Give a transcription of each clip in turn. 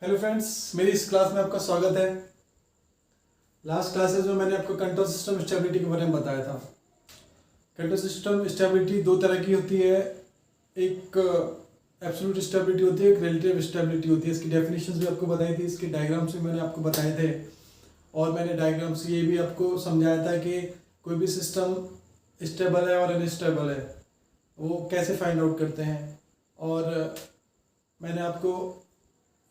Hello friends, मेरी इस class में आपका स्वागत है। लास्ट क्लासेस में मैंने आपको कंट्रोल सिस्टम स्टेबिलिटी के बारे में बताया था। कंट्रोल सिस्टम स्टेबिलिटी दो तरह की होती है, एक एब्सोल्यूट स्टेबिलिटी होती है, एक रिलेटिव स्टेबिलिटी होती है। इसकी डेफिनेशंस भी आपको बताई थी, इसके डायग्राम्स भी मैंने आपको बताए थे और मैंने डायग्राम्स ये भी आपको समझाया था कि कोई भी सिस्टम स्टेबल है और अनस्टेबल है वो कैसे फाइंड आउट करते हैं। और मैंने आपको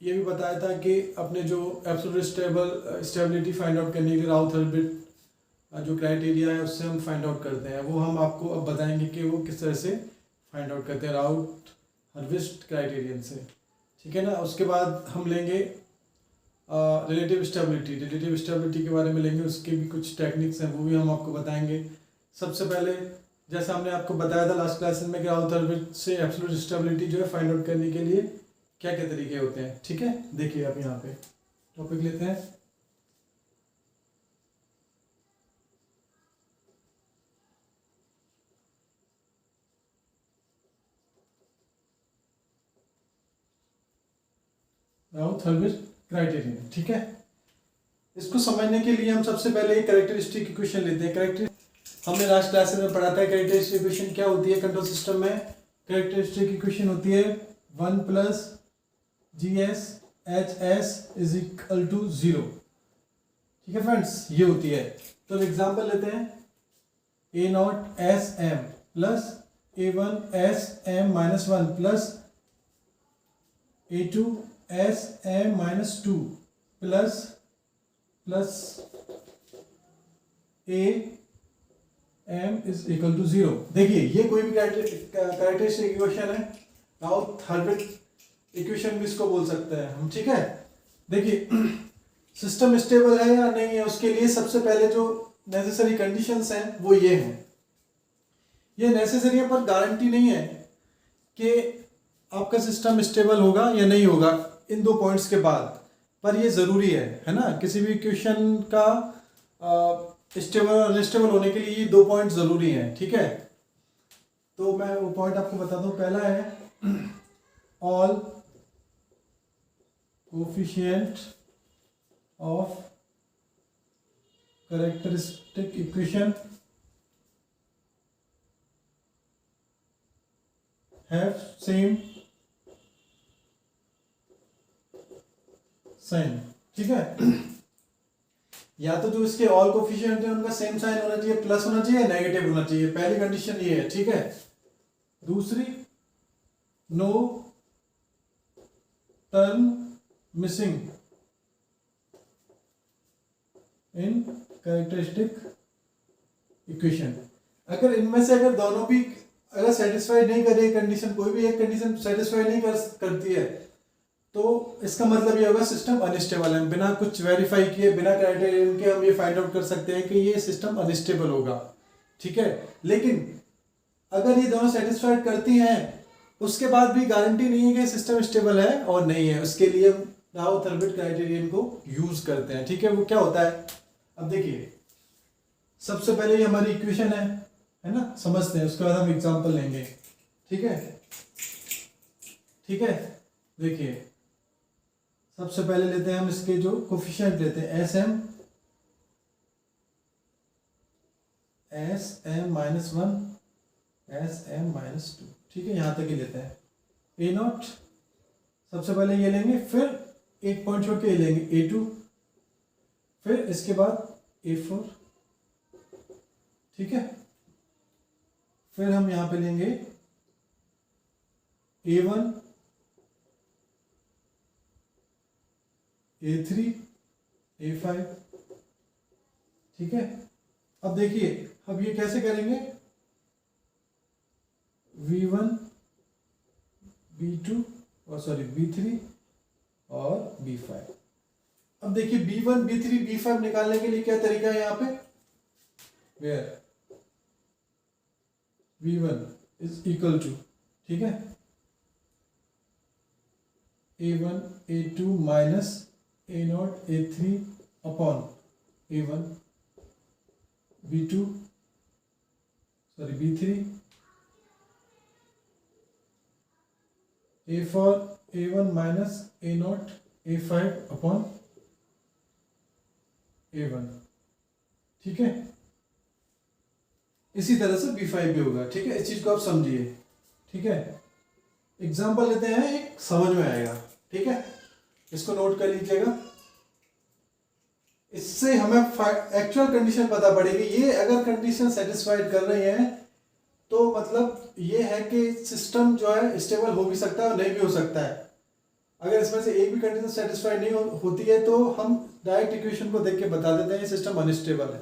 ये भी बताया था कि अपने जो एब्सोल्यूट स्टेबिलिटी फाइंड आउट करने के लिए राउथ हर्विट्ज जो क्राइटेरिया है उससे हम फाइंड आउट करते हैं, वो हम आपको अब बताएंगे कि वो किस तरह से फाइंड आउट करते हैं राउथ हर्विट्ज क्राइटेरियन से। ठीक है ना। उसके बाद हम लेंगे रिलेटिव स्टेबिलिटी के बारे में लेंगे, उसके भी कुछ टेक्निक्स हैं वो भी हम आपको बताएंगे। सबसे पहले जैसा हमने आपको बताया था लास्ट क्लास में कि राउथ हर्विट्ज से एब्सोल्यूट स्टेबिलिटी जो है फाइंड आउट करने के लिए क्या क्या तरीके होते हैं। ठीक है, देखिए आप यहाँ पे टॉपिक लेते हैं। Routh Hurwitz criterion. ठीक है, इसको समझने के लिए हम सबसे पहले एक कैरेक्टरिस्टिक इक्वेशन लेते हैं। हमने लास्ट क्लास में पढ़ा था कैरेक्टरिस्टिक इक्वेशन क्या होती है कंट्रोल सिस्टम में। कैरेक्टरिस्टिक इक्वेशन होती है 1 + GS HS is equal to 0। ठीक है फ्रेंड्स, ये होती है। तो एग्जांपल लेते हैं A0 SM plus A1 SM -1 plus A2 SM -2 plus A M is equal to 0। देखिए ये कोई भी कैरेक्टरिस्टिक इक्वेशन है, राउथ हर्विट्ज इक्वेशन भी इसको बोल सकते हैं हम। ठीक है, देखिए सिस्टम स्टेबल है या नहीं है उसके लिए सबसे पहले जो नेसेसरी कंडीशंस हैं वो ये हैं। ये नेसेसरी है पर गारंटी नहीं है कि आपका सिस्टम स्टेबल होगा या नहीं होगा इन दो पॉइंट्स के बाद, पर ये ज़रूरी है ना। किसी भी इक्वेशन का स्टेबल और अनस्टेबल होने के लिए ये दो पॉइंट ज़रूरी हैं। ठीक है, तो मैं वो पॉइंट आपको बताता हूँ। पहला है all coefficient of characteristic equation have same sign. ठीक है, या तो जो इसके ऑल कोफिशिएंट है उनका सेम साइन होना चाहिए, प्लस होना चाहिए, नेगेटिव होना चाहिए। पहली कंडीशन ये है। ठीक है, दूसरी no term missing in characteristic equation. अगर इनमें से अगर दोनों भी अगर सेटिस्फाई नहीं करे कंडीशन, कोई भी एक कंडीशन सेटिस्फाई नहीं करती है तो इसका मतलब ये होगा सिस्टम अनस्टेबल है। बिना कुछ वेरीफाई किए, बिना क्राइटेरियन के हम ये फाइंड आउट कर सकते हैं कि ये सिस्टम अनस्टेबल होगा। ठीक है, लेकिन अगर ये दोनों सेटिस्फाई करती हैं उसके बाद भी गारंटी नहीं है कि सिस्टम स्टेबल है और नहीं है। उसके लिए हम राउथ हर्विट्ज क्राइटेरियन को यूज करते हैं। ठीक है, वो क्या होता है अब देखिए। सबसे पहले ये हमारी इक्वेशन है ना, समझते हैं, उसके बाद हम एग्जांपल लेंगे। ठीक है, देखिए सबसे पहले लेते हैं हम इसके जो कोफिशिएंट लेते हैं SM -1 SM -2। ठीक है, यहां तक ही लेते हैं। A0 सबसे पहले ये लेंगे, फिर एक पॉइंट छोड़ के ये लेंगे A2, फिर इसके बाद A4। ठीक है, फिर हम यहां पे लेंगे A1 A3 A5। ठीक है, अब देखिए अब ये कैसे करेंगे, V1 B2 और सॉरी B3 और B5। अब देखिए B1 B3 B5 निकालने के लिए क्या तरीका है यहाँ पे, where V1 is equal to, ठीक है, A1 A2 minus A0 A3 upon A1 B2 sorry B3 A4 A1 minus A0 A5/A1, ठीक है। इसी तरह से B5 भी होगा, ठीक है। इस चीज को आप समझिए, ठीक है। एग्जाम्पल लेते हैं, एक समझ में आएगा, ठीक है। इसको नोट कर लीजिएगा। इससे हमें एक्चुअल कंडीशन पता पड़ेगी। ये अगर कंडीशन सेटिस्फाइड कर रही है तो मतलब ये है कि सिस्टम जो है स्टेबल हो भी सकता है और नहीं भी हो सकता है। अगर इसमें से एक भी कंडीशन सेटिस्फाइड नहीं होती है तो हम डायरेक्ट इक्वेशन को देख के बता देते हैं सिस्टम अनस्टेबल है,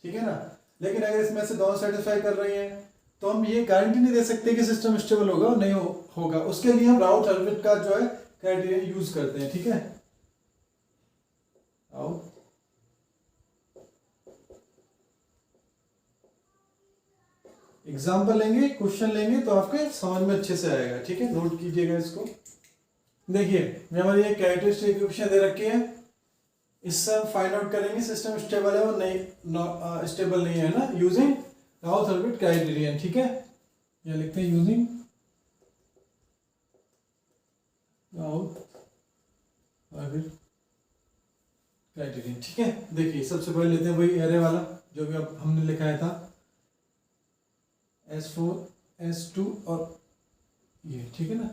ठीक है ना। लेकिन अगर इसमें से दोनों सेटिस्फाई कर रही हैं तो हम ये गारंटी नहीं दे सकते कि सिस्टम स्टेबल होगा और नहीं होगा। उसके लिए हम राउथ हर्विट का जो है क्राइटेरिया यूज करते हैं, ठीक है। आओ एग्जाम्पल लेंगे, क्वेश्चन लेंगे तो आपके समझ में अच्छे से आएगा, ठीक है। नोट कीजिएगा इसको। देखिए हमारी ये कैरेक्टरिस्टिक इक्वेशन दे रखी है, इससे हम फाइंड आउट करेंगे सिस्टम स्टेबल है और नहीं स्टेबल नहीं है ना, यूजिंग राउथ हर्विट क्राइटेरियन, ठीक है। ये लिखते हैं यूजिंग राउथ हर्विट क्राइटेरियन, ठीक है। देखिए सबसे पहले लेते हैं वही एरे वाला जो भी अब हमने लिखाया था, S4 S2 और ये, ठीक है ना।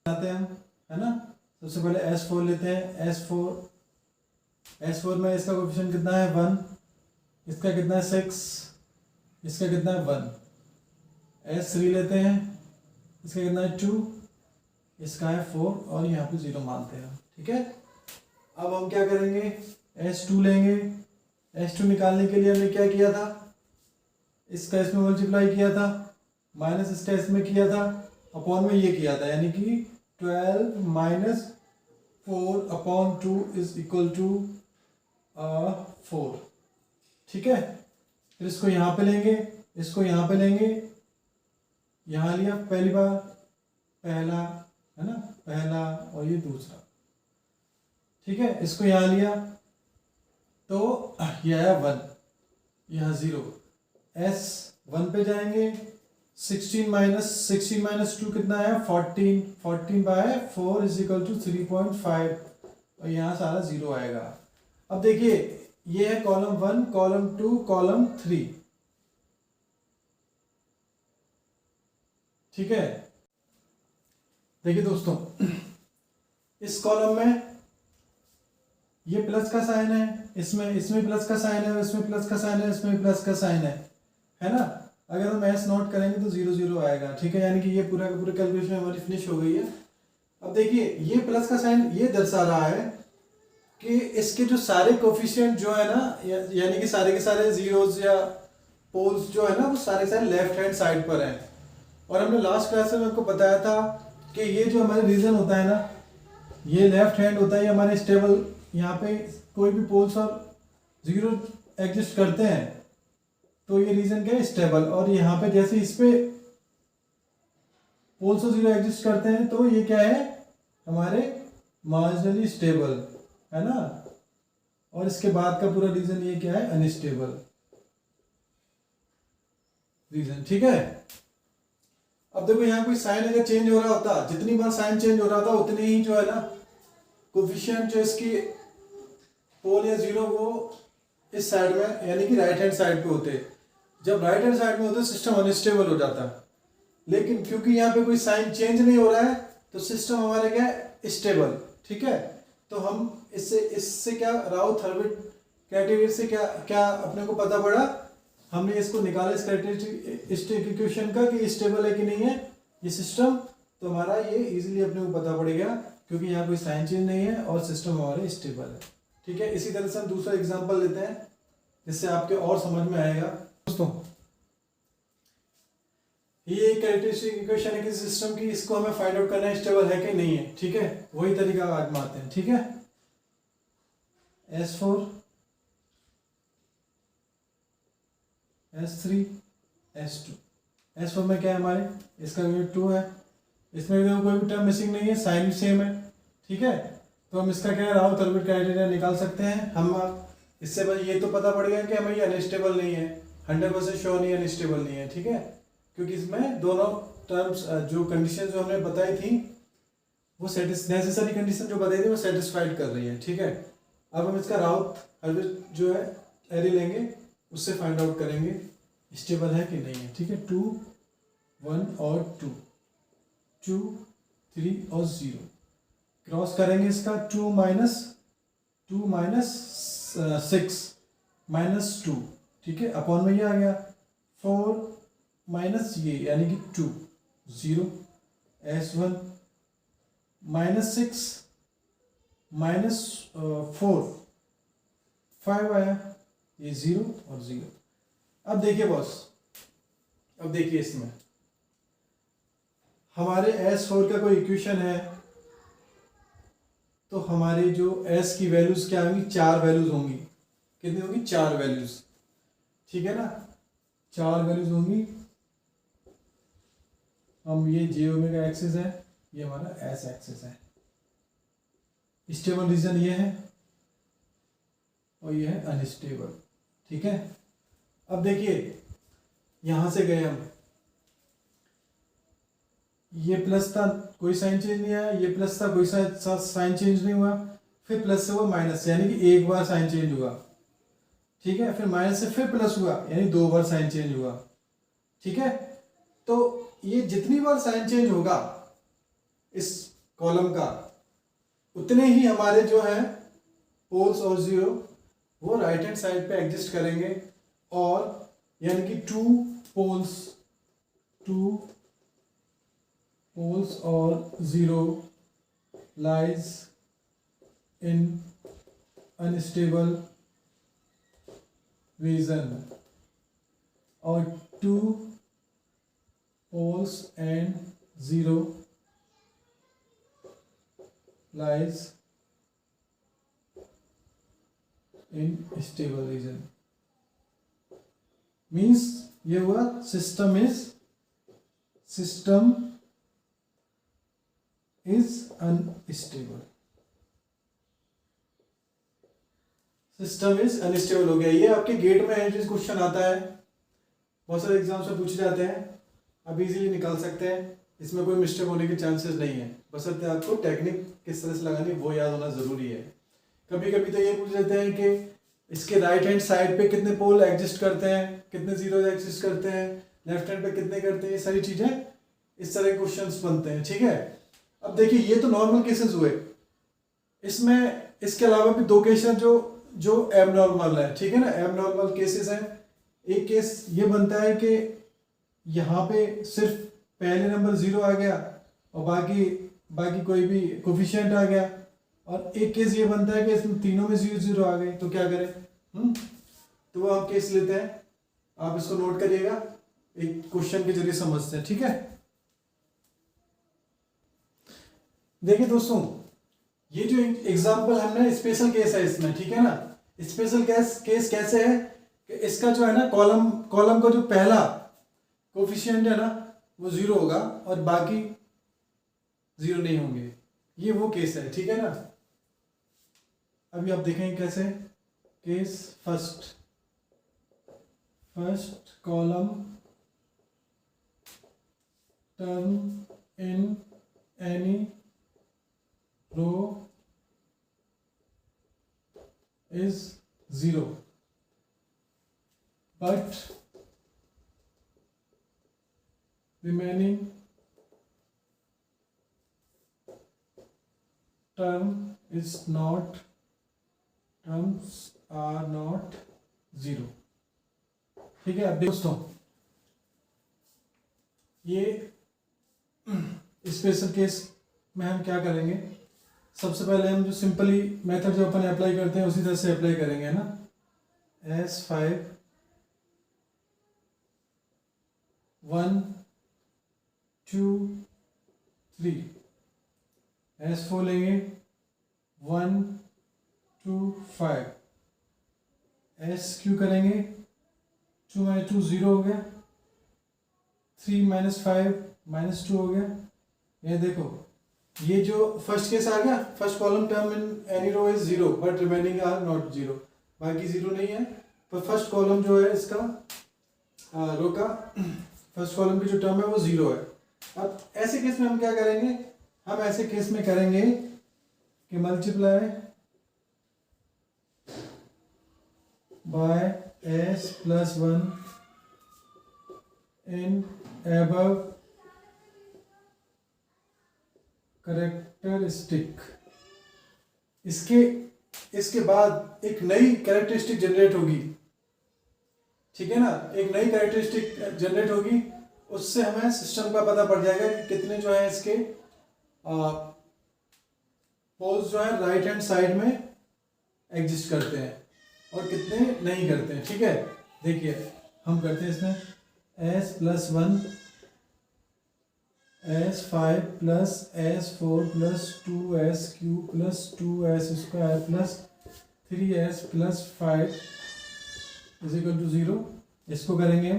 आते हैं हम, है ना। सबसे पहले S4 लेते हैं। S4 में इसका कोएफिशिएंट कितना है 1, इसका कितना है 6, इसका कितना है 1। S3 लेते हैं, इसका कितना है 2, इसका है 4 और यहाँ पे 0 मानते हैं, ठीक है। अब हम क्या करेंगे, S2 लेंगे। S2 निकालने के लिए हमने क्या किया था, इसका इसमें मल्टीप्लाई किया था, माइनस इसका इसमें किया था, अपॉन में ये किया था, यानी कि 12 माइनस 4/2 इज इक्वल टू 4, ठीक है। फिर इसको यहाँ पे लेंगे, इसको यहाँ पे लेंगे, यहाँ लिया पहली बार, पहला है ना, पहला और ये दूसरा, ठीक है। इसको यहाँ लिया तो यह है 1, यहाँ 0। S1 पे जाएंगे, 16 माइनस 2 कितना है 14, 14/4 इज इक्वल टू 3.5 और यहाँ सारा 0 आएगा। अब देखिए ये है कॉलम 1, कॉलम 2, कॉलम 3, ठीक है। देखिए दोस्तों इस कॉलम में ये प्लस का साइन है, इसमें प्लस का साइन है, इसमें प्लस का साइन है, इसमें प्लस का साइन है ना। अगर हम S नोट करेंगे तो 0 0 आएगा, ठीक है। यानी कि ये पूरा का पूरा कैलकुलेशन हमारी फिनिश हो गई है। अब देखिए ये प्लस का साइन ये दर्शा रहा है कि इसके जो सारे कोफिशिएंट जो है ना, यानी कि सारे के सारे जीरोस या पोल्स जो है ना, वो सारे सारे लेफ्ट हैंड साइड पर हैं। और हमने लास्ट क्लास में आपको बताया था कि ये जो हमारे रीजन होता है ना, ये लेफ्ट हैंड होता है, ये हमारे स्टेबल, यहाँ पे कोई भी पोल्स और जीरो एग्जिस्ट करते हैं तो ये रीजन क्या है, स्टेबल। और यहाँ पे जैसे इस पे पोल्स और जीरो एग्जिस्ट करते हैं तो ये क्या है, हमारे मार्जिनली स्टेबल, है ना। और इसके बाद का पूरा रीजन ये क्या है, अनस्टेबल रीजन, ठीक है। अब देखो यहाँ कोई साइन अगर चेंज हो रहा होता, जितनी बार साइन चेंज हो रहा था उतनी ही जो है ना कोफिशिएंट जो इसकी पोल या जीरो वो इस साइड में यानी कि राइट हैंड साइड पे होते। जब राइट हैंड साइड में होते सिस्टम अनस्टेबल हो जाता। लेकिन क्योंकि यहाँ पे कोई साइन चेंज नहीं हो रहा है तो सिस्टम हमारे क्या है, स्टेबल, ठीक है। तो हम इससे क्या राउथ हर्विट क्राइटेरिया से क्या अपने को पता पड़ा, हमने इसको निकाला इस क्राइटेरिया इक्वेशन का कि स्टेबल है कि नहीं है ये सिस्टम। तो हमारा ये इजीली अपने को पता पड़ेगा क्योंकि यहाँ कोई साइन चेंज नहीं है और सिस्टम हमारे स्टेबल है, ठीक है। इसी तरह से हम दूसरा एग्जांपल लेते हैं जिससे आपके और समझ में आएगा। दोस्तों ये कैरेक्टरिस्टिक इक्वेशन है कि सिस्टम की, इसको हमें फाइंड आउट करना है स्टेबल है कि नहीं है, ठीक है। वही तरीका आजमाते हैं, ठीक है। S4 S3 S2, S4 में क्या है हमारे, इसका यूनिट 2 है, इसमें कोई भी टर्म मिसिंग नहीं है, साइन भी सेम है, ठीक है। तो हम इसका क्या है, राउथ हर्विट क्राइटेरिया निकाल सकते हैं। हम इससे बस ये तो पता पड़ गया कि हमें ये अनस्टेबल नहीं है, 100% श्योर नहीं है, अनस्टेबल नहीं है, ठीक है। क्योंकि इसमें दोनों टर्म्स जो कंडीशन जो हमने बताई थी वो नेसेसरी कंडीशन जो बताई थी वो सेटिस्फाइड कर रही है, ठीक है। अब हम इसका राउथ जो है एरे लेंगे, उससे फाइंड आउट करेंगे स्टेबल है कि नहीं है, ठीक है। 2 1 और 2 2 3 और 0 क्रॉस करेंगे इसका 2 माइनस 6 -2, ठीक है, अपॉन में ये आ गया 4 माइनस ये यानी कि 2 0 S1 -6 -4 5 आया, ये 0 और 0। अब देखिए बॉस, अब देखिए इसमें हमारे S4 का कोई इक्वेशन है तो हमारी जो S की वैल्यूज क्या होंगी, 4 वैल्यूज होंगी। कितनी होंगी? 4 वैल्यूज, ठीक है ना, 4 वैल्यूज होंगी। हम ये J ओमेगा एक्सिस है, ये हमारा S एक्सिस है। स्टेबल रीजन ये है और ये है अनस्टेबल, ठीक है। अब देखिए यहां से गए हम, ये प्लस था कोई साइन चेंज नहीं आया, ये प्लस था कोई साइन चेंज नहीं हुआ, फिर प्लस से हुआ माइनस से, यानी कि एक बार साइन चेंज हुआ, ठीक है, फिर माइनस से फिर प्लस हुआ, यानी 2 बार साइन चेंज हुआ, ठीक है। तो ये जितनी बार साइन चेंज होगा इस कॉलम का, उतने ही हमारे जो है पोल्स और जीरो वो राइट हैंड साइड पे एग्जिस्ट करेंगे, और यानी कि 2 poles और 0 lies in unstable region, और 2 poles and 0 lies in stable region। Means ये हुआ system is unstable, system is unstable हो गया। ये आपके गेट में एंट्रीज क्वेश्चन आता है, बहुत सारे एग्जाम्स में पूछे जाते हैं, आप इजीली निकाल सकते हैं, इसमें कोई मिस्टेक होने के चांसेस नहीं है, बशर्ते आपको टेक्निक किस तरह से लगानी वो याद होना जरूरी है। कभी कभी तो ये पूछ लेते हैं कि इसके राइट हैंड साइड पे कितने पोल एग्जिस्ट करते हैं, कितने जीरो एग्जिस्ट करते हैं, लेफ्ट हैंड पे कितने करते हैं, ये सारी चीजें इस तरह के क्वेश्चंस बनते हैं, ठीक है। अब देखिए ये तो नॉर्मल केसेस हुए, इसमें इसके अलावा भी 2 केसेस जो एबनॉर्मल है, ठीक है ना, एबनॉर्मल केसेस हैं। एक केस ये बनता है कि यहाँ पे सिर्फ पहले नंबर 0 आ गया और बाकी कोई भी कोफिशिएंट आ गया, और एक केस ये बनता है कि इसमें तीनों में 0 0 आ गए, तो क्या करें? तो वो हम केस लेते हैं, आप इसको नोट करिएगा, एक क्वेश्चन के जरिए समझते हैं, ठीक है। देखिए दोस्तों, ये जो एग्जांपल हमने स्पेशल केस है इसमें, ठीक है ना। स्पेशल केस कैसे है कि इसका जो है ना कॉलम का जो पहला कोफिशिएंट है ना वो 0 होगा और बाकी 0 नहीं होंगे, ये वो केस है, ठीक है ना। अभी आप देखेंगे कैसे। Case first column term in any row is 0 but remaining terms are not 0, ठीक है। अब दोस्तों ये स्पेशल केस में हम क्या करेंगे, सबसे पहले हम जो सिंपली मेथड जो अपन अप्लाई करते हैं उसी तरह से अप्लाई करेंगे, है ना। S5 1 2 3, S4 लेंगे 1 2 5, SQ करेंगे 2 - 2 0 हो गया, 3 - 5 -2 हो गया। ये देखो, ये जो फर्स्ट केस आ गया, first column term in any row is 0 but remaining are not 0, बाकी 0 नहीं है, पर फर्स्ट कॉलम जो है इसका रो का फर्स्ट कॉलम की जो टर्म है वो 0 है। अब ऐसे केस में हम क्या करेंगे, हम ऐसे केस में करेंगे कि multiply by s plus 1 in above characteristic. इसके बाद एक नई कैरेक्टरिस्टिक जनरेट होगी, ठीक है ना, एक नई कैरेक्टरिस्टिक जनरेट होगी। उससे हमें सिस्टम का पता पड़ जाएगा कि कितने जो है इसके पोल्स जो है राइट हैंड साइड में एग्जिस्ट करते हैं और कितने नहीं करते हैं। ठीक है, देखिए हम करते हैं इसमें s plus 1 s5 plus s4 plus 2s cube plus 2s square plus 3s plus 5 is equal to 0। इसको करेंगे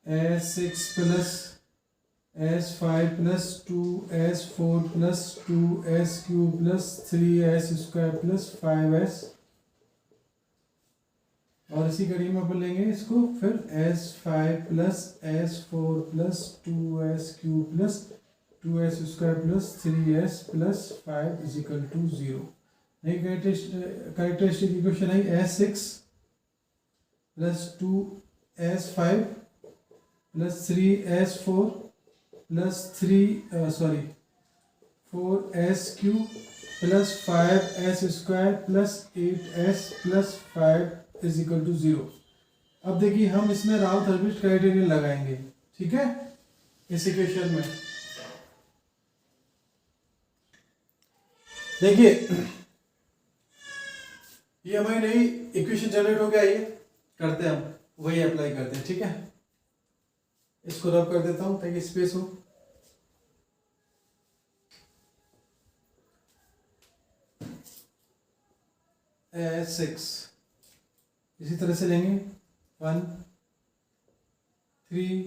s6 plus s5 plus 2s4 plus 2s cube plus 3s square plus 5s, और इसी कड़ी में अपन लेंगे इसको फिर s5 plus s4 plus 2s cube plus 2s square plus 3s plus 5 is equal to 0। नई कैरेक्टरिस्टिक इक्वेशन आई s6 plus 2s5 plus 3s4 plus 4s cube plus 5s square plus 8s plus 5 is equal to 0। अब देखिए हम इसमें राउथ-हर्विट्ज criterion लगाएंगे, ठीक है, इस इक्वेशन में। देखिए ये हमारी नई इक्वेशन जनरेट हो गया, ये करते हैं हम वही अप्लाई करते हैं। ठीक है, इसको रब कर देता हूं ताकि स्पेस हो। s6 इसी तरह से लेंगे 1 3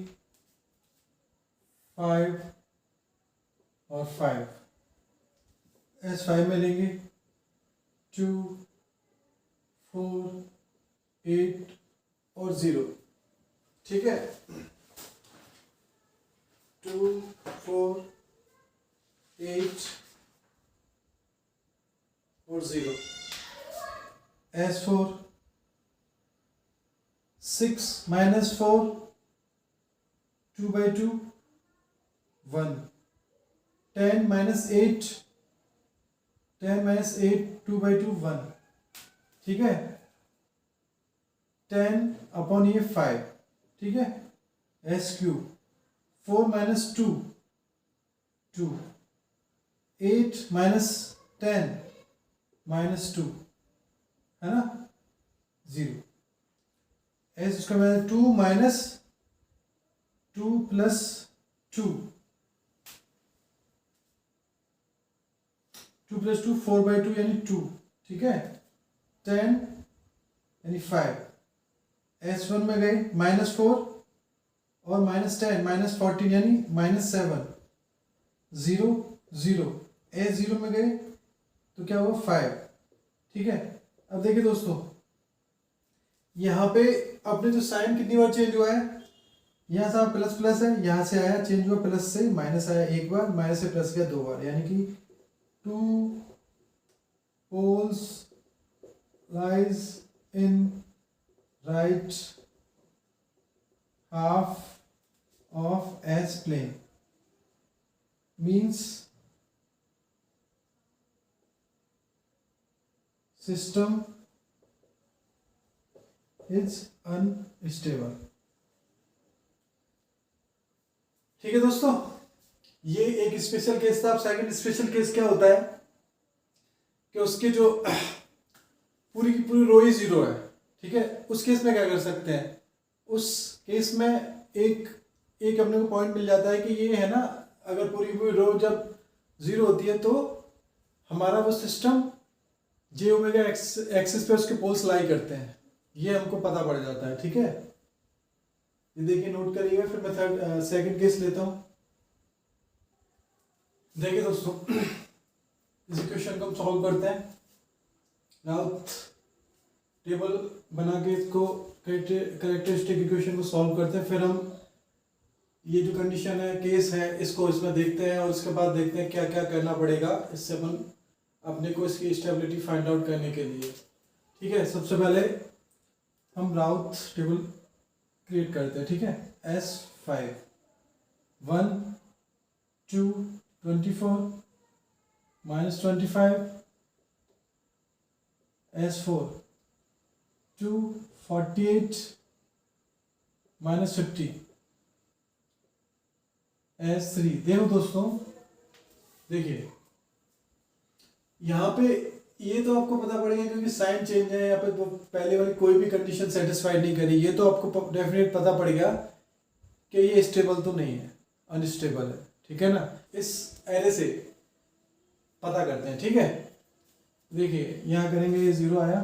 5 और 5। s5 में लेंगे 2 4 8 और 0। ठीक है, 2 4 8 और 0। s4 6 minus 4 2 by 2 1। 10 minus 8 2 by 2 1। ठीक है, 10 अपॉन ये 5। ठीक है, s cube 4 minus 2 2। 8 minus 10 minus 2 है ना 0। s इसका मतलब 2 माइनस 2 प्लस 2 प्लस 2 4 by 2 यानी 2। ठीक है, 10 यानी 5। s1 में गए -4 और -10 -14 यानी -7 0 0। s0 में गए तो क्या हुआ 5। ठीक है, अब देखिए दोस्तों यहाँ पे अपने जो साइन कितनी बार चेंज हुआ है, यहाँ से प्लस प्लस है, यहाँ से आया चेंज हुआ प्लस से माइनस आया एक बार, माइनस से प्लस गया 2 बार, यानी कि 2 poles lies in right half of s plane means system is unstable. ठीक है दोस्तों, ये एक स्पेशल केस था। अब सेकंड स्पेशल केस क्या होता है कि उसके जो पूरी की पूरी रो ही 0 है। ठीक है, उस केस में क्या कर सकते हैं, उस केस में एक अपने को पॉइंट मिल जाता है कि ये है ना, अगर पूरी की पूरी रो जब 0 होती है तो हमारा वो सिस्टम जे ओमेगा एक्सिस पे उसके पोल्स लाई करते हैं, ये हमको पता पड़ जाता है। ठीक है, ये देखिए नोट करिएगा। फिर मैं सेकंड केस लेता हूं। देखिए दोस्तों इस इक्वेशन को हम सॉल्व करते हैं। राउथ टेबल बना के इसको कैरेक्टरिस्टिक इक्वेशन को सॉल्व करते हैं। फिर हम ये जो कंडीशन है, केस है, इसको इसमें देखते हैं और उसके बाद देखते हैं क्या क्या करना पड़ेगा इससे अपन अपने को इसकी स्टेबिलिटी फाइंड आउट करने के लिए। ठीक है, सबसे पहले हम राउथ टेबल क्रिएट करते हैं। ठीक है, S5 1 2 24 -25, S4 2 48 -50, S3। देखो दोस्तों, देखिए यहाँ पे ये तो आपको पता पड़ेगा क्योंकि साइन चेंज है यहाँ पे, तो पहले वाली कोई भी कंडीशन सेटिस्फाइड नहीं करी, ये तो आपको डेफिनेट पता पड़ेगा कि ये स्टेबल तो नहीं है, अनस्टेबल है। ठीक है ना, इस एरे से पता करते हैं। ठीक है, देखिए यहाँ करेंगे, ये 0 आया,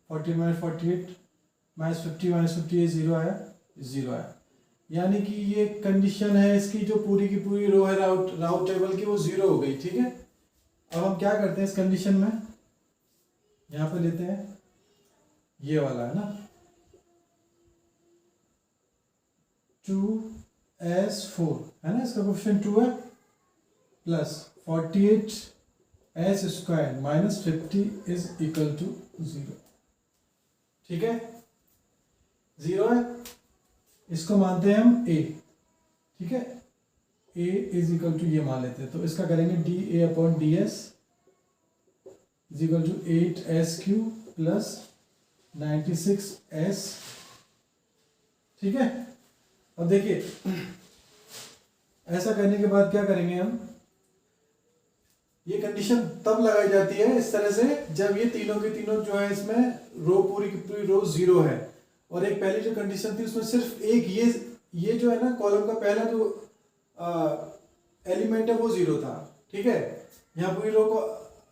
40 -48 -50 ये 0 आया, 0 आया, यानी कि ये कंडीशन है इसकी जो पूरी की पूरी रो है राउट टेबल की, वो 0 हो गई। ठीक है, अब हम क्या करते हैं इस कंडीशन में, यहाँ पे लेते हैं ये वाला है ना, 2S4 है ना, इसका कोएफिशिएंट 2 है, plus 48 S² -50 is equal to 0। ठीक है, 0 है, इसको मानते हैं हम A। ठीक है, A इज इक्वल टू ये मान लेते हैं, तो इसका करेंगे dA/ds is equal to 8S³ plus 96S। ठीक है, अब देखिए ऐसा करने के बाद क्या करेंगे हम, ये कंडीशन तब लगाई जाती है इस तरह से जब ये तीनों के तीनों जो है इसमें रो पूरी की पूरी रो 0 है, और एक पहली जो कंडीशन थी उसमें सिर्फ एक ये जो है ना कॉलम का पहला जो एलिमेंट है वो 0 था। ठीक है, यहाँ पूरी रो को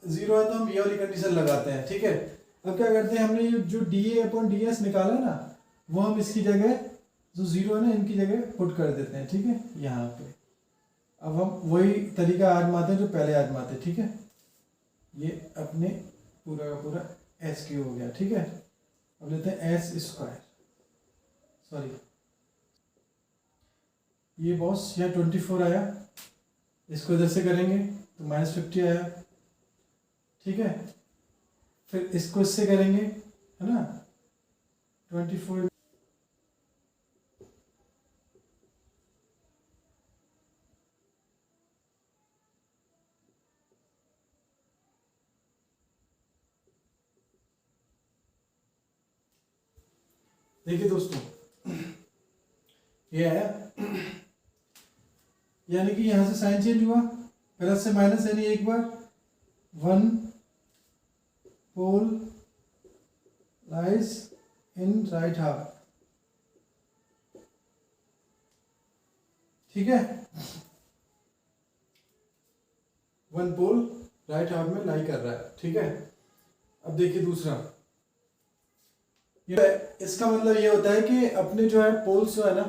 0 है तो हम ये वाली कंडीशन लगाते हैं। ठीक है, अब क्या करते हैं, हमने ये जो dA/ds निकाला ना, वो हम इसकी जगह जो 0 है ना इनकी जगह पुट कर देते हैं। ठीक है, यहाँ पे अब हम वही तरीका आजमाते हैं जो पहले आजमाते। ठीक है, ये अपने पूरा का पूरा S³ हो गया। ठीक है, अब लेते हैं S², सॉरी ये बॉस यहाँ 24 आया, इसको इधर से करेंगे तो -50 आया। ठीक है, फिर इसको इससे करेंगे है ना, 24 देखिए दोस्तों, ये आया, यानी कि यहां से साइन चेंज हुआ, प्लस से माइनस, यानी एक बार 1 पोल लाइज इन राइट हाफ। ठीक है, 1 पोल राइट हाफ में लाई कर रहा है। ठीक है, अब देखिए दूसरा, इसका मतलब ये होता है कि अपने जो है पोल्स जो है ना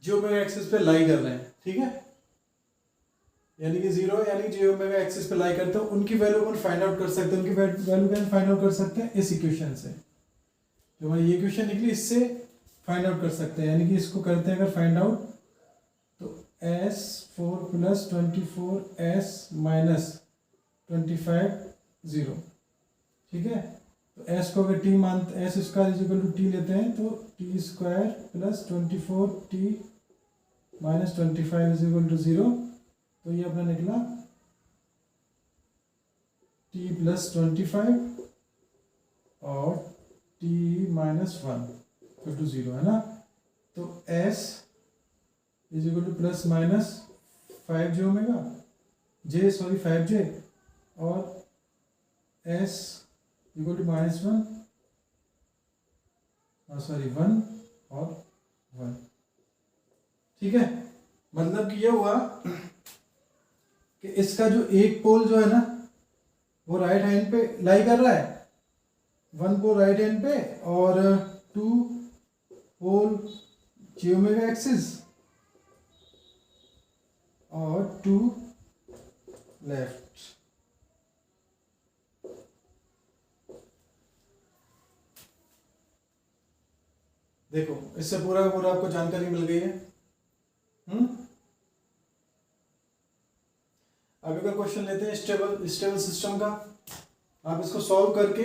जियोमेट्रिक एक्सिस पे लाई कर रहे हैं। ठीक है, यानी कि 0 यानी जियोमेट्रिक एक्सिस पे लाई करते हैं, उनकी वैल्यू अपन फाइंड आउट कर सकते हैं। उनकी वैल्यू कैसे फाइंड आउट कर सकते हैं, इस इक्वेशन से, जो हमारी ये इक्वेशन निकली इससे फाइंड आउट कर सकते हैं। यानी कि इसको करते हैं अगर फाइंड आउट, तो S4 + 24S - 25 0। ठीक है, तो S को अगर t मानते, S² = t लेते हैं, तो t² + 24t - 25 = 0। तो ये अपना निकला t + 25 और t - 1 = 0 है ना। तो S = ±5j omega, j 5j, और S = -1 1 और 1। ठीक है, मतलब कि ये हुआ कि इसका जो एक पोल जो है ना वो राइट हैंड पे लाई कर रहा है, 1 पोल राइट हैंड पे और 2 पोल जियोमेट्रिक एक्सिस और 2 लेफ्ट। देखो, इससे पूरा का पूरा आपको जानकारी मिल गई है। अभी का क्वेश्चन लेते हैं स्टेबल सिस्टम का। आप इसको सॉल्व करके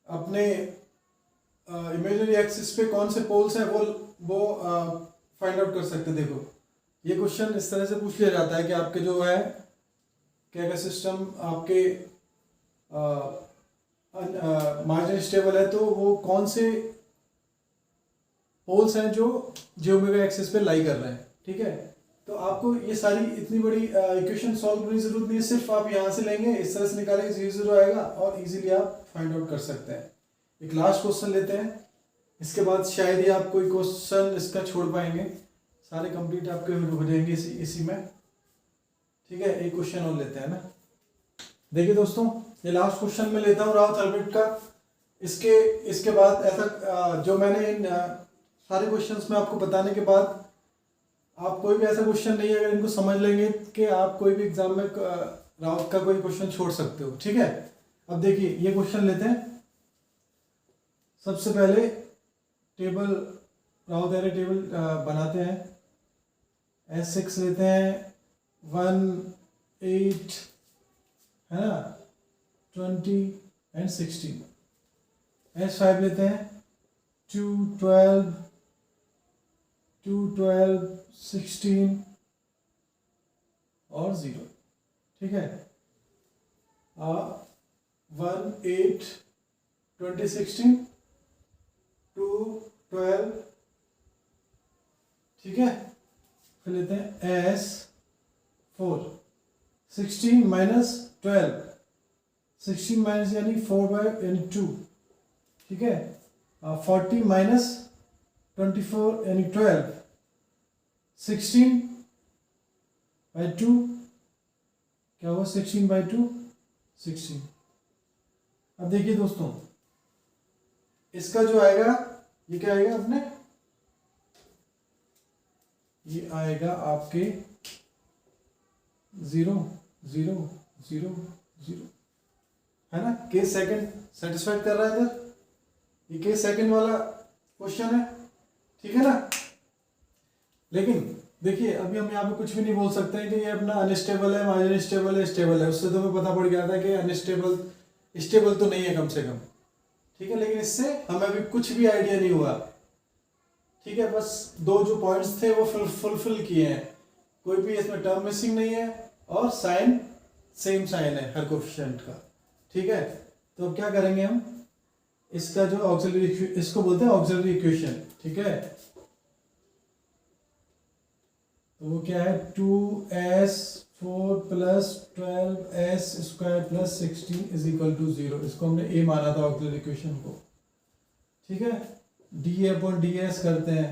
अपने इमेजिनरी एक्सिस पे कौन से पोल्स हैं वो फाइंड आउट कर सकते हैं। देखो ये क्वेश्चन इस तरह से पूछ लिया जाता है कि आपके जो है क्या क्या सिस्टम आपके मार्जिन स्टेबल है, तो वो कौन से पोल्स हैं जो जियोमेट्रिक एक्सिस पे लाई कर रहे हैं। ठीक है, तो आपको ये सारी इतनी बड़ी इक्वेशन सॉल्व करने की जरूरत नहीं है, सिर्फ आप यहाँ से लेंगे, इस तरह से निकालेंगे, 0 आएगा और इजीली आप फाइंड आउट कर सकते हैं। एक लास्ट क्वेश्चन लेते हैं, इसके बाद शायद ही आप कोई क्वेश्चन इसका छोड़ पाएंगे, सारे कंप्लीट आपके हो जाएंगे इसी में। ठीक है, एक क्वेश्चन और लेते हैं ना। देखिए दोस्तों, ये लास्ट क्वेश्चन में लेता हूँ राउथ हर्बिट का। इसके बाद ऐसा जो मैंने इन सारे क्वेश्चंस में आपको बताने के बाद आप कोई भी ऐसा क्वेश्चन नहीं है, अगर इनको समझ लेंगे कि आप कोई भी एग्जाम में राउथ का कोई क्वेश्चन छोड़ सकते हो। ठीक है, अब देखिए ये क्वेश्चन लेते हैं। सबसे पहले टेबल राउथ एरे टेबल बनाते हैं। S6 लेते हैं 1, 8 है ना, 20 एंड 16। S5 लेते हैं 2, 12, 16 और 0। ठीक है, 1, 8, 20, 16, 2, 12। ठीक है, फिर लेते हैं S4 16 माइनस 12, 16 माइनस यानी 4 यानी 2। ठीक है, 40 माइनस 24 यानी 12, 16 बाई 2 क्या हुआ, 16 बाई 2 16। अब देखिए दोस्तों, इसका जो आएगा ये क्या आएगा अपने, ये आएगा आपके 0, 0, 0, 0 है ना। केस सेकंड सेटिस्फाइड कर रहा है इधर, ये केस सेकंड वाला क्वेश्चन है। ठीक है ना, लेकिन देखिए अभी हम यहाँ पे कुछ भी नहीं बोल सकते हैं कि ये अपना अनस्टेबल है, मार्जिन स्टेबल है, स्टेबल है। उससे तो हमें पता पड़ गया था कि अनस्टेबल स्टेबल तो नहीं है कम से कम। ठीक है, लेकिन इससे हमें अभी कुछ भी आइडिया नहीं हुआ। ठीक है, बस दो जो पॉइंट्स थे वो फुलफिल किए हैं, कोई भी इसमें टर्म मिसिंग नहीं है और साइन सेम साइन है हर कोफिशिएंट का। ठीक है, तो अब क्या करेंगे हम, इसका जो ऑक्सिलरी, इसको बोलते हैं ऑक्सिलरी इक्वेशन। ठीक है, तो वो क्या है, 2s4 plus 12s square plus 16 is equal to 0। इसको हमने ए माना था ऑक्सिलरी इक्वेशन को। ठीक है, डी अपॉन डी एस करते हैं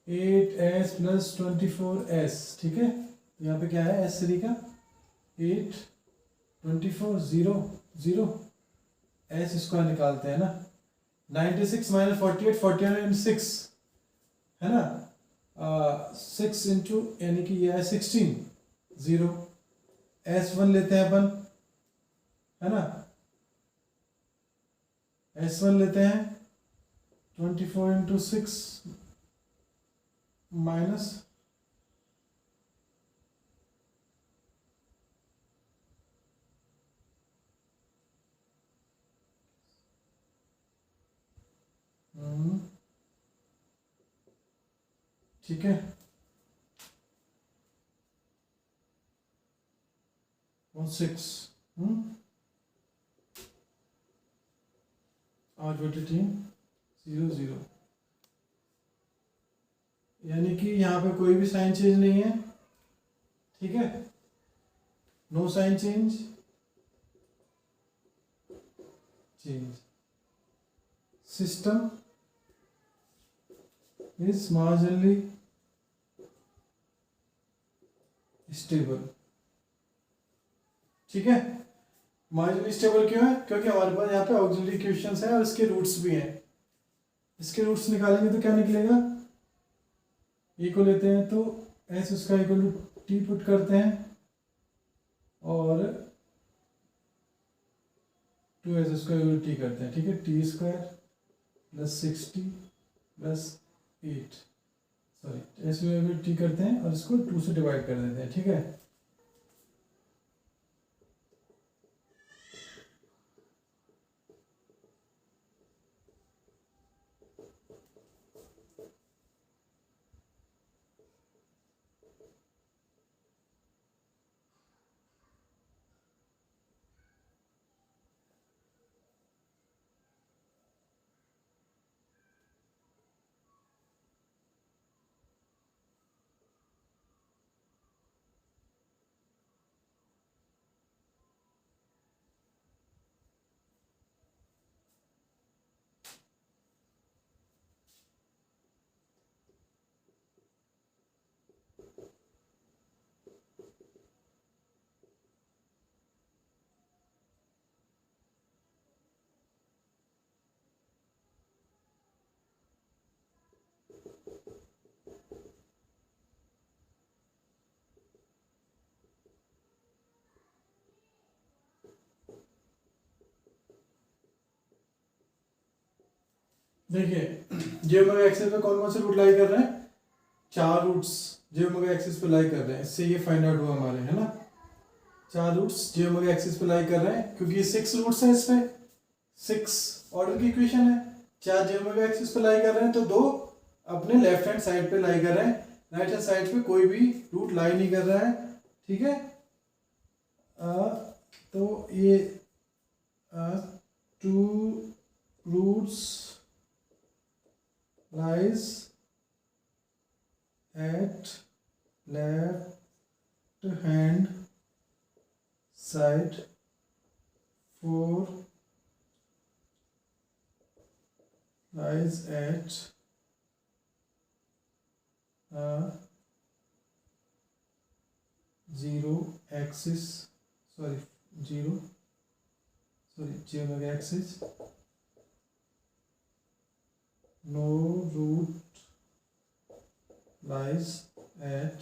8s प्लस 24s। ठीक है, यहाँ पे क्या है s3 का 8, 24, 0, 0 s स्क्वायर निकालते हैं ना। 96 माइनस 48, 49 है ना, 6 इंटू यानी कि यह है 16, 0। S1 लेते हैं अपन, है ना, S1 लेते हैं 24 इंटू 6 माइनस 1। ठीक है, 6 8 बटे 3 0 0, यानी कि यहाँ पे कोई भी साइन चेंज नहीं है। ठीक है, no sign change, system is marginally stable. ठीक है, मार्जिनली स्टेबल क्यों है, क्योंकि हमारे पास यहाँ पे ऑक्सिलरी इक्वेशंस है और इसके रूट्स भी हैं। इसके रूट्स निकालेंगे तो क्या निकलेगा, ए को लेते हैं तो एस उसका इक्वल टू टी पुट करते हैं और 2s स्क्वायर इक्वल टी करते हैं। ठीक है, T square plus 60 plus 8 sorry S में टी करते हैं और इसको 2 से डिवाइड कर देते हैं, ठीक है। देखिए जियोमेट्रिक एक्सिस पे कौन कौन से रूट लाई कर रहे हैं, 4 रूट्स जियोमेट्रिक एक्सिस पे लाई कर रहे हैं। इससे ये फाइंड आउट हुआ हमारे, है ना, 4 रूट्स जियोमेट्रिक एक्सिस पे लाई कर रहे हैं, क्योंकि ये 6 रूट्स हैं, इसमें 6 ऑर्डर की इक्वेशन है। 4 जियोमेट्रिक एक्सिस पे लाई कर रहे हैं तो 2 अपने लेफ्ट हैंड साइड पे लाई कर रहे हैं, राइट हैंड साइड पे कोई भी रूट लाई नहीं कर रहा है, ठीक है। तो ये 2 roots lies at left hand side, 4 lies at 0 axis, geometric axis. No root lies at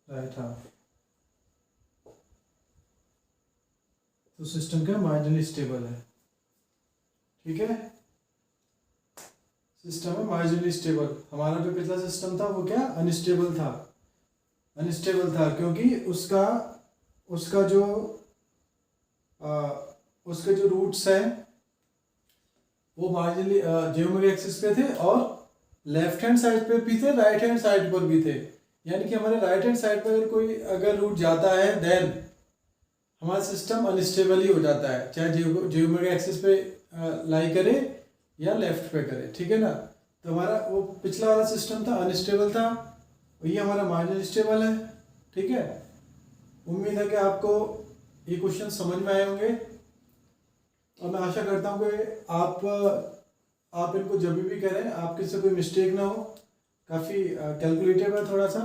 right half. तो सिस्टम क्या मार्जिनली स्टेबल है, ठीक है। सिस्टम है मार्जिनली स्टेबल। हमारा जो पिछला सिस्टम था वो क्या अनस्टेबल था, क्योंकि उसका जो रूट्स हैं वो मार्जिनली जियोमेट्रिक एक्सिस पे थे और लेफ्ट हैंड साइड पे भी थे, राइट हैंड साइड पर भी थे। यानी कि हमारे राइट हैंड साइड पर अगर रूट जाता है देन हमारा सिस्टम अनस्टेबल ही हो जाता है, चाहे जियोमेट्रिक एक्सिस पे लाई करे या लेफ्ट पे करे, ठीक है ना। तो हमारा वो पिछला वाला सिस्टम था अनस्टेबल था, ये हमारा मार्जिनली स्टेबल है, ठीक है। उम्मीद है कि आपको ये क्वेश्चन समझ में आए होंगे और मैं आशा करता हूँ कि आप इनको जब भी करें आपके से कोई मिस्टेक ना हो। काफ़ी कैलकुलेटिव है थोड़ा सा,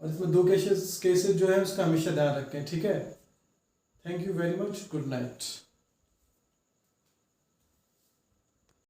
और इसमें 2 केसेस जो है उसका हमेशा ध्यान रखें, ठीक है। Thank you very much, good night.